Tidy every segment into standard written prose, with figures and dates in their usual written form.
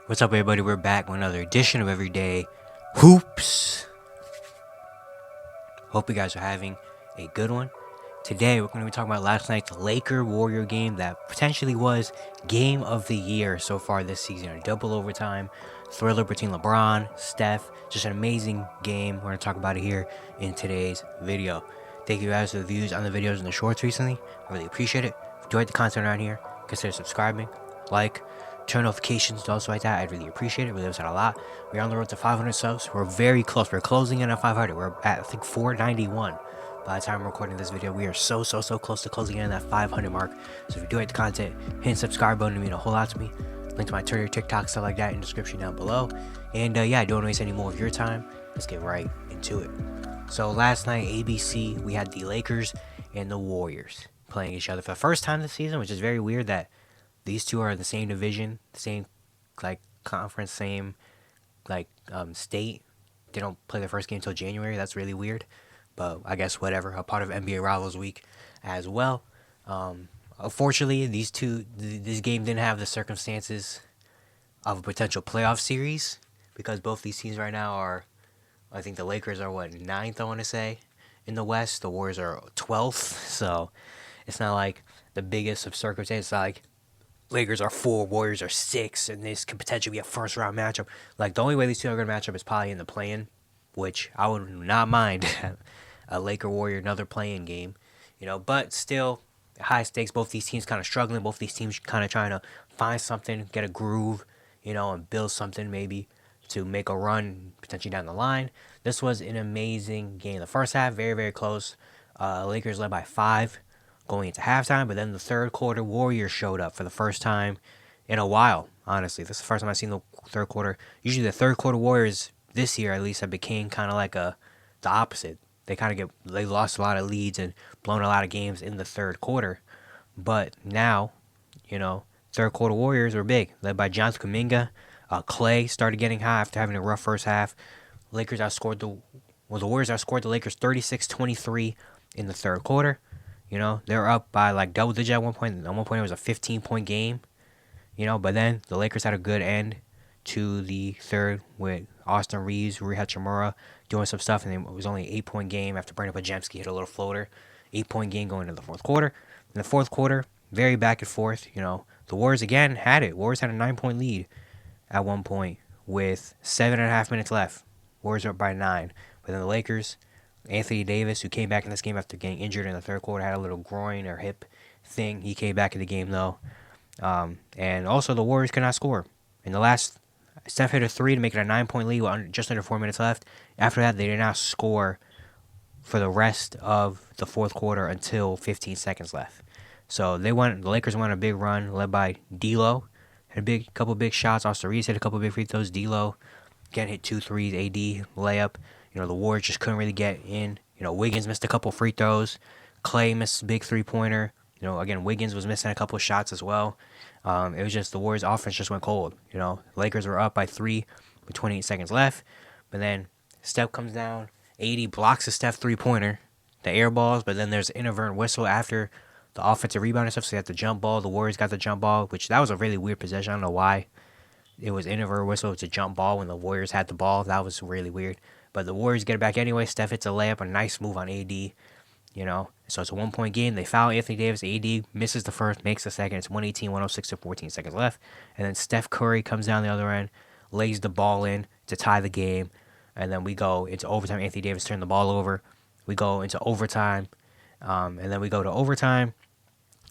What's up, everybody? We're back with another edition of Everyday Hoops. Hope you guys are having a good one. Today, we're going to be talking about last night's Laker-Warrior game that potentially was game of the year so far this season. A double overtime thriller between LeBron, Steph. Just an amazing game. We're going to talk about it here in today's video. Thank you guys for the views on the videos and the shorts recently. I really appreciate it. If you enjoyed the content around here, consider subscribing, like, turn notifications, also like that. I'd really appreciate it. Really helps out a lot. We're on the road to 500 subs. We're very close. We're closing in at 500. We're at, I think, 491. By the time I'm recording this video, we are so close to closing in on that 500 mark. So if you do like the content, hit the subscribe button. It means a whole lot to me. Link to my Twitter, TikTok, stuff like that in the description down below. And yeah, I don't waste any more of your time. Let's get right into it. So last night, ABC, we had the Lakers and the Warriors playing each other for the first time this season, which is very weird that these two are in the same division, the same like conference, same like state. They don't play their first game until January. That's really weird. But I guess whatever. A part of NBA Rivals Week as well. Unfortunately, this game didn't have the circumstances of a potential playoff series because both these teams right now are, I think the Lakers are ninth, I want to say, in the West. The Warriors are 12th. So it's not like the biggest of circumstances. It's not like Lakers are 4, Warriors are 6, and this could potentially be a first round matchup. Like the only way these two are going to match up is probably in the play-in, which I would not mind. A Laker Warrior, another play-in game, but still high stakes. Both these teams kind of struggling. Both these teams kind of trying to find something, get a groove, and build something maybe to make a run potentially down the line. This was an amazing game. The first half, very close. Lakers led by 5 going into halftime, but then the third quarter, Warriors showed up for the first time in a while. Honestly, this is the first time I've seen the third quarter. Usually, the third quarter Warriors this year, at least, have became kind of like the opposite. They lost a lot of leads and blown a lot of games in the third quarter. But now, third quarter Warriors were big, led by Jonathan Kuminga. Clay started getting hot after having a rough first half. The Warriors outscored the Lakers 36-23 in the third quarter. They were up by like double digit at one point. At one point, it was a 15-point game. But then the Lakers had a good end to the third with Austin Reeves, Rui Hachimura doing some stuff, and it was only an 8-point game after Brandon Podziemski hit a little floater. 8-point game going into the fourth quarter. In the fourth quarter, very back and forth. The Warriors again had it. Warriors had a 9-point lead at one point with 7.5 minutes left. Warriors are up by 9. But then the Lakers, Anthony Davis, who came back in this game after getting injured in the third quarter, had a little groin or hip thing. He came back in the game though. And also the Warriors could not score. In the last, Steph hit a 3 to make it a 9-point lead with just under 4 minutes left. After that, they did not score for the rest of the fourth quarter until 15 seconds left. So the Lakers went on a big run led by D'Lo. Had a couple big shots. Austin Reeves hit a couple big free throws. D'Lo again hit 2 threes. AD layup. The Warriors just couldn't really get in. Wiggins missed a couple free throws. Clay missed a big 3-pointer. Again, Wiggins was missing a couple of shots as well. It was just the Warriors' offense just went cold. Lakers were up by 3 with 28 seconds left. But then Steph comes down. AD blocks a Steph 3-pointer. The air balls, but then there's an inadvertent whistle after the offensive rebound and stuff. So they had the jump ball. The Warriors got the jump ball, which that was a really weird possession. I don't know why it was inadvertent whistle. It's a jump ball when the Warriors had the ball. That was really weird. But the Warriors get it back anyway. Steph hits a layup, a nice move on AD. So it's a 1-point game. They foul Anthony Davis. AD misses the first, makes the second. It's 118-106 with 14 seconds left. And then Steph Curry comes down the other end, lays the ball in to tie the game. And then we go into overtime. Anthony Davis turned the ball over. We go into overtime. And then we go to overtime.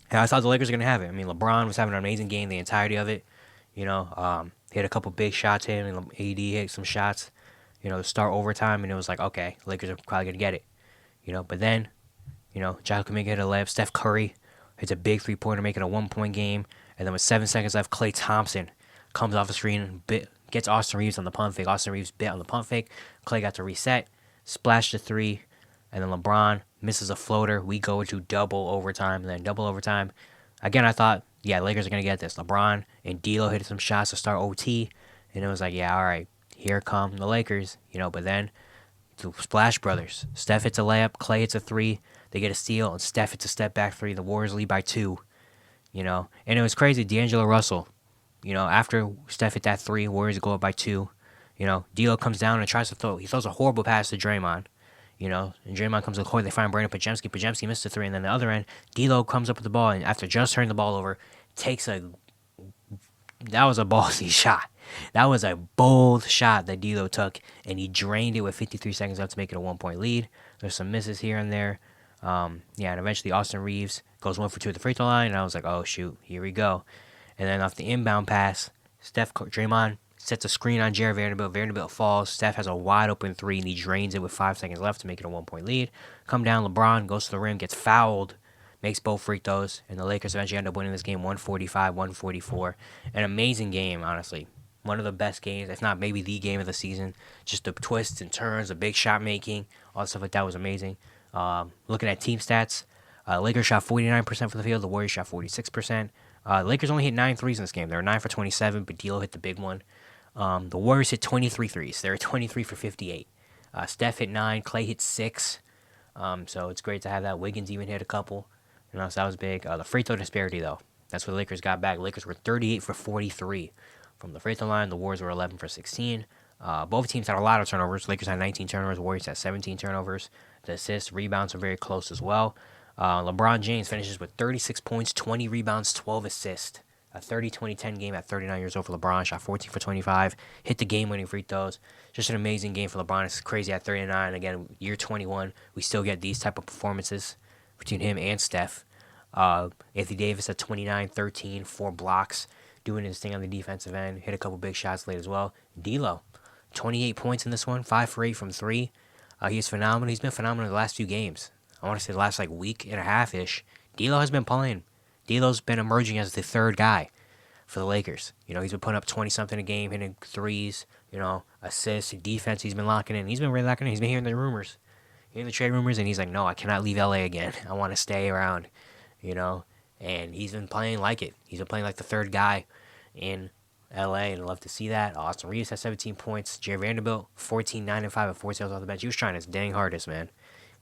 And I thought the Lakers were going to have it. I mean, LeBron was having an amazing game the entirety of it. He hit a couple big shots, him, and AD hit some shots, to start overtime. And it was like, okay, Lakers are probably going to get it. But then, Jonathan Kuminga hit a layup. Steph Curry hits a big 3-pointer, making a 1-point game. And then with 7 seconds left, Klay Thompson comes off the screen and gets Austin Reeves on the pump fake. Austin Reeves bit on the pump fake. Klay got to reset, splashed the 3, and then LeBron misses a floater. We go into double overtime. And then double overtime. Again, I thought, yeah, Lakers are going to get this. LeBron and D'Lo hit some shots to start OT. And it was like, yeah, all right, here come the Lakers. But then the Splash Brothers. Steph hits a layup. Klay hits a 3. They get a steal, and Steph hits a step back 3. The Warriors lead by 2. And it was crazy. D'Angelo Russell, after Steph hit that three, Warriors go up by two. D'Lo comes down and tries to throw. He throws a horrible pass to Draymond. And Draymond comes to the court. They find Brandon Podziemski. Podziemski missed the three, and then the other end, D'Lo comes up with the ball, and after just turning the ball over, that was a ballsy shot. That was a bold shot that D'Lo took, and he drained it with 53 seconds left to make it a 1-point lead. There's some misses here and there. And eventually Austin Reeves goes 1 for 2 at the free throw line, and I was like, oh, shoot, here we go. And then off the inbound pass, Draymond sets a screen on Jared Vanderbilt. Vanderbilt falls. Steph has a wide open three, and he drains it with 5 seconds left to make it a 1-point lead. Come down, LeBron goes to the rim, gets fouled, makes both free throws, and the Lakers eventually end up winning this game 145-144. An amazing game, honestly. One of the best games, if not maybe the game of the season. Just the twists and turns, the big shot making, all the stuff like that was amazing. Looking at team stats, Lakers shot 49% from the field. The Warriors shot 46%. Lakers only hit 9 threes in this game. They were 9 for 27, but D'Lo hit the big one. The Warriors hit 23 threes. They were 23 for 58. Steph hit 9. Clay hit 6. So it's great to have that. Wiggins even hit a couple. So that was big. The free throw disparity, though. That's what the Lakers got back. Lakers were 38 for 43 from the free throw line. The Warriors were 11 for 16. Both teams had a lot of turnovers. Lakers had 19 turnovers. Warriors had 17 turnovers. The assists, rebounds were very close as well. LeBron James finishes with 36 points, 20 rebounds, 12 assists. A 30-20-10 game at 39 years old for LeBron. Shot 14 for 25. Hit the game-winning free throws. Just an amazing game for LeBron. It's crazy at 39. Again, year 21, we still get these type of performances between him and Steph. Anthony Davis at 29, 13, 4 blocks, doing his thing on the defensive end. Hit a couple big shots late as well. D'Lo, 28 points in this one, 5 for 8 from 3. He's phenomenal. He's been phenomenal the last few games. I want to say the last week and a half-ish. D'Lo has been playing. D'Lo's been emerging as the third guy for the Lakers. He's been putting up 20-something a game, hitting threes, assists, defense. He's been locking in. He's been really locking in. He's been hearing the rumors. Hearing the trade rumors, and he's like, no, I cannot leave LA again. I want to stay around, And he's been playing like it. He's been playing like the third guy in LA, and I love to see that. Austin Reeves has 17 points. Jared Vanderbilt, 14, 9, and 5 with 4 steals off the bench. He was trying his dang hardest, man.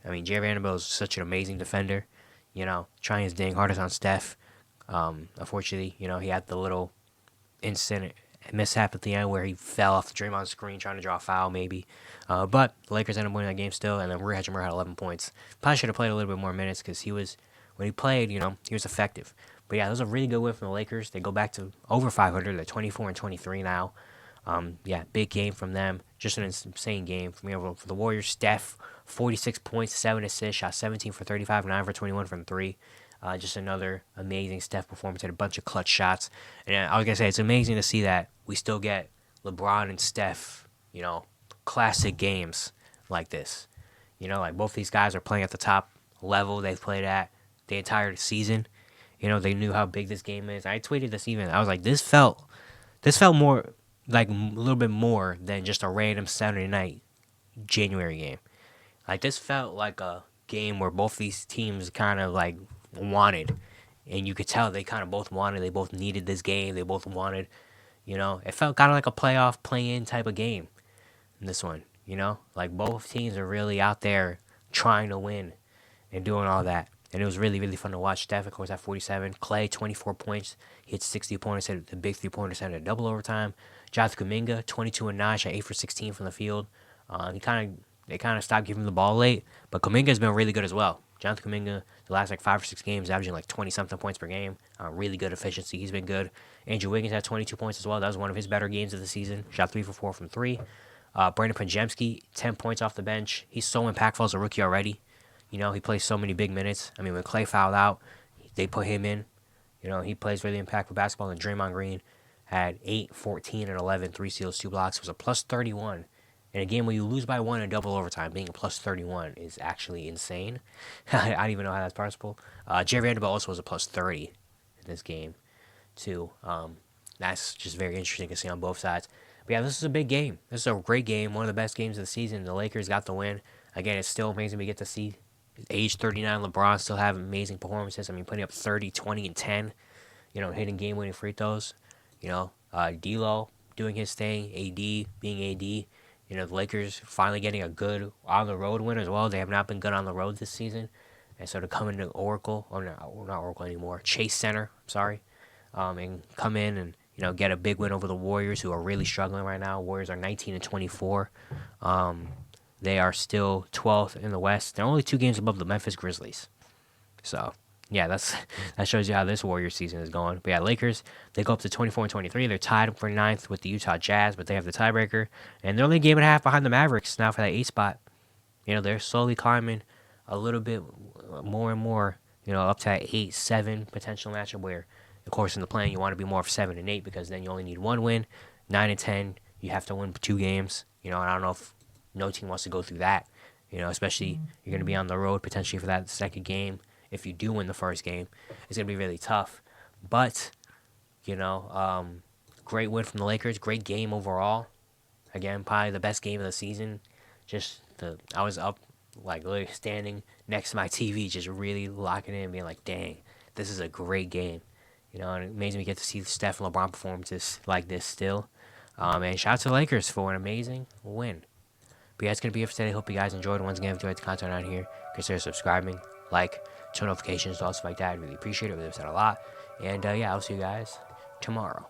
Jared Vanderbilt is such an amazing defender. Trying his dang hardest on Steph. Unfortunately, he had the little incident mishap at the end where he fell off the Draymond screen trying to draw a foul, maybe. But the Lakers ended up winning that game still, and then Rui Hachimura had 11 points. Probably should have played a little bit more minutes because when he played, he was effective. But yeah, that was a really good win from the Lakers. They go back to over 500. They're 24 and 23 now. Big game from them. Just an insane game for the Warriors. Steph, 46 points, 7 assists, shot 17 for 35, 9 for 21 from 3. Just another amazing Steph performance. Had a bunch of clutch shots. And I was going to say, it's amazing to see that we still get LeBron and Steph, classic games like this. Both these guys are playing at the top level they've played at the entire season. They knew how big this game is. I tweeted this even. I was like, this felt more like a little bit more than just a random Saturday night January game. This felt like a game where both these teams kind of wanted, and you could tell they kind of both wanted. They both needed this game. They both wanted, it felt kind of like a playoff play-in type of game in this one, both teams are really out there trying to win and doing all that. And it was really, really fun to watch. Steph, of course, at 47. Clay, 24 points. He hit 60 pointers, hit the big three-pointers, had a double overtime. Jonathan Kuminga, 22 and 9, shot 8 for 16 from the field. They kind of stopped giving him the ball late, but Kuminga's been really good as well. Jonathan Kuminga, the last 5 or 6 games, averaging 20-something points per game. Really good efficiency. He's been good. Andrew Wiggins had 22 points as well. That was one of his better games of the season. Shot 3 for 4 from 3. Brandon Podziemski, 10 points off the bench. He's so impactful as a rookie already. He plays so many big minutes. When Clay fouled out, they put him in. He plays really impactful basketball. And Draymond Green had 8, 14, and 11, 3 steals, 2 blocks. It was a plus 31. In a game where you lose by 1 in double overtime, being a plus 31 is actually insane. I don't even know how that's possible. Jared Vanderbilt also was a plus 30 in this game, too. That's just very interesting to see on both sides. But yeah, this is a big game. This is a great game, one of the best games of the season. The Lakers got the win. Again, it's still amazing we get to see age 39 LeBron still have amazing performances. Putting up 30, 20, and 10, hitting game-winning free throws. D'Lo doing his thing, AD being AD. The Lakers finally getting a good on-the-road win as well. They have not been good on the road this season. And so to come into not Oracle anymore, Chase Center, and come in and, get a big win over the Warriors, who are really struggling right now. Warriors are 19-24. They are still 12th in the West. They're only 2 games above the Memphis Grizzlies. So, yeah, that shows you how this Warriors season is going. But yeah, Lakers, they go up to 24-23. They're tied for 9th with the Utah Jazz, but they have the tiebreaker. And they're only a game and a half behind the Mavericks now for that 8 spot. They're slowly climbing a little bit more and more, up to that 8-7 potential matchup where, of course, in the play, you want to be more of 7 and 8 because then you only need 1 win. 9 and 10, you have to win 2 games. And I don't know if no team wants to go through that. Especially you're going to be on the road potentially for that second game. If you do win the first game, it's going to be really tough. But, great win from the Lakers. Great game overall. Again, probably the best game of the season. I was up, like, literally standing next to my TV, just really locking in and being like, dang, this is a great game. And it amazing we get to see Steph and LeBron performances like this still. And shout out to the Lakers for an amazing win. But yeah, that's going to be it for today. Hope you guys enjoyed. Once again, if you enjoyed the content on here, consider subscribing, turn notifications, all stuff like that. I'd really appreciate it. Really upset a lot. And yeah, I'll see you guys tomorrow.